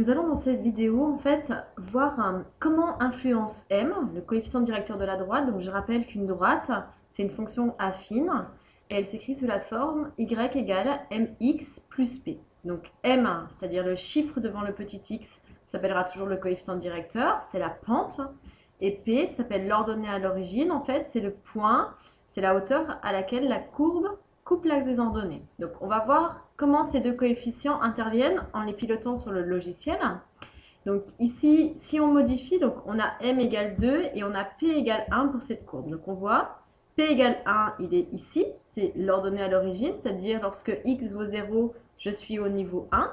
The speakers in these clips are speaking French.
Nous allons dans cette vidéo en fait voir comment influence m, le coefficient directeur de la droite. Donc je rappelle qu'une droite, c'est une fonction affine et elle s'écrit sous la forme y égale mx plus p. Donc m, c'est-à-dire le chiffre devant le petit x, s'appellera toujours le coefficient directeur, c'est la pente. Et p s'appelle l'ordonnée à l'origine, en fait c'est le point, c'est la hauteur à laquelle la courbe coupe l'axe des ordonnées. Donc on va voir comment ces deux coefficients interviennent en les pilotant sur le logiciel. Donc ici, si on modifie, donc on a m égale 2 et on a p égale 1 pour cette courbe. Donc on voit p égale 1, il est ici, c'est l'ordonnée à l'origine, c'est-à-dire lorsque x vaut 0, je suis au niveau 1.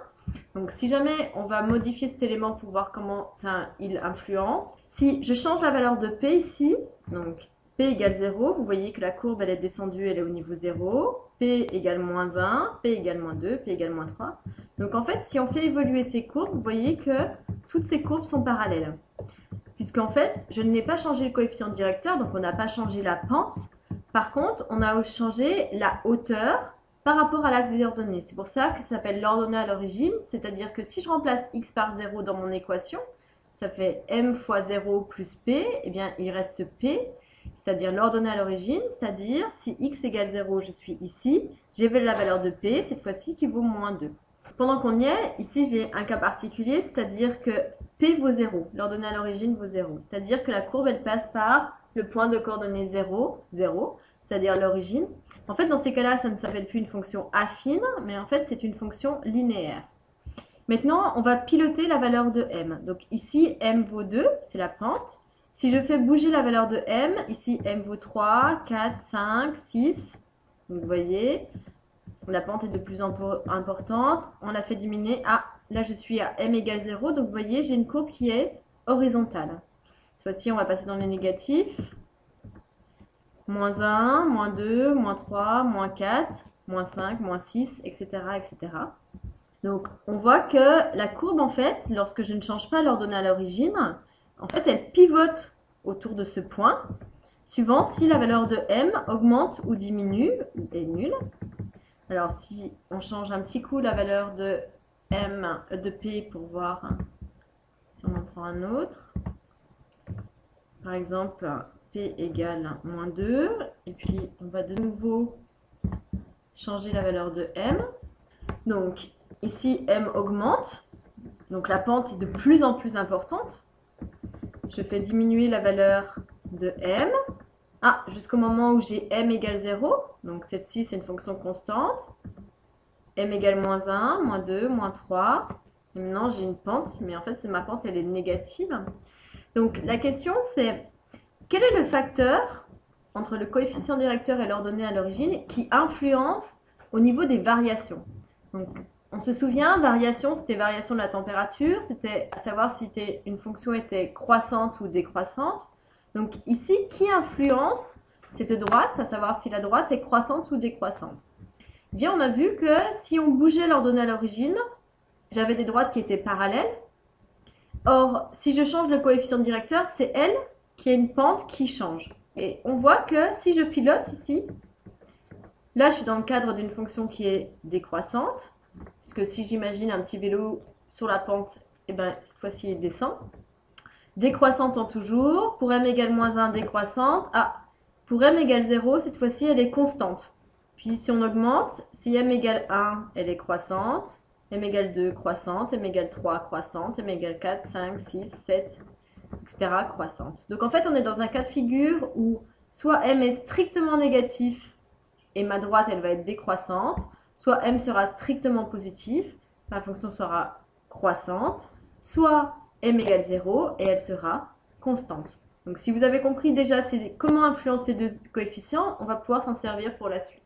Donc si jamais on va modifier cet élément pour voir comment il influence, si je change la valeur de p ici, donc p égale 0, vous voyez que la courbe elle est descendue, elle est au niveau 0, p égale moins 1, p égale moins 2, p égale moins 3. Donc en fait, si on fait évoluer ces courbes, vous voyez que toutes ces courbes sont parallèles. Puisqu'en fait, je n'ai pas changé le coefficient directeur, donc on n'a pas changé la pente. Par contre, on a changé la hauteur par rapport à l'axe des ordonnées. C'est pour ça que ça s'appelle l'ordonnée à l'origine, c'est-à-dire que si je remplace x par 0 dans mon équation, ça fait m fois 0 plus p, et bien il reste p, c'est-à-dire l'ordonnée à l'origine, c'est-à-dire si x égale 0, je suis ici, j'ai la valeur de p, cette fois-ci qui vaut moins 2. Pendant qu'on y est, ici j'ai un cas particulier, c'est-à-dire que p vaut 0, l'ordonnée à l'origine vaut 0, c'est-à-dire que la courbe elle passe par le point de coordonnées 0, 0, c'est-à-dire l'origine. En fait, dans ces cas-là, ça ne s'appelle plus une fonction affine, mais en fait, c'est une fonction linéaire. Maintenant, on va piloter la valeur de m. Donc ici, m vaut 2, c'est la pente. Si je fais bouger la valeur de m, ici, m vaut 3, 4, 5, 6. Donc vous voyez, la pente est de plus en plus importante. On la fait diminuer. Ah, là, je suis à m égale 0. Donc vous voyez, j'ai une courbe qui est horizontale. Cette fois-ci, on va passer dans les négatifs. Moins 1, moins 2, moins 3, moins 4, moins 5, moins 6, etc., etc. Donc, on voit que la courbe, en fait, lorsque je ne change pas l'ordonnée à l'origine, en fait, elle pivote autour de ce point, suivant si la valeur de m augmente ou diminue, est nulle. Alors, si on change un petit coup la valeur de m, de p, pour voir si on en prend un autre. Par exemple, p égale moins 2, et puis on va de nouveau changer la valeur de m. Donc, ici, m augmente, donc la pente est de plus en plus importante. Je fais diminuer la valeur de m, jusqu'au moment où j'ai m égale 0, donc cette-ci c'est une fonction constante, m égale moins 1, moins 2, moins 3, et maintenant j'ai une pente, mais en fait ma pente elle est négative. Donc la question c'est, quel est le facteur entre le coefficient directeur et l'ordonnée à l'origine qui influence au niveau des variations? Donc, on se souvient, variation, c'était variation de la température, c'était savoir si une fonction était croissante ou décroissante. Donc ici, qui influence cette droite, à savoir si la droite est croissante ou décroissante? Eh bien, on a vu que si on bougeait l'ordonnée à l'origine, j'avais des droites qui étaient parallèles. Or, si je change le coefficient directeur, c'est elle qui a une pente qui change. Et on voit que si je pilote ici, là je suis dans le cadre d'une fonction qui est décroissante, puisque si j'imagine un petit vélo sur la pente, et bien cette fois-ci il descend. Décroissante en toujours, pour m égale moins 1 décroissante, pour m égale 0, cette fois-ci elle est constante. Puis si on augmente, si m égale 1, elle est croissante, m égale 2 croissante, m égale 3 croissante, m égale 4, 5, 6, 7, etc. croissante. Donc en fait on est dans un cas de figure où soit m est strictement négatif et ma droite elle va être décroissante, soit m sera strictement positif, ma fonction sera croissante, soit m égale 0 et elle sera constante. Donc si vous avez compris déjà comment influencer deux coefficients, on va pouvoir s'en servir pour la suite.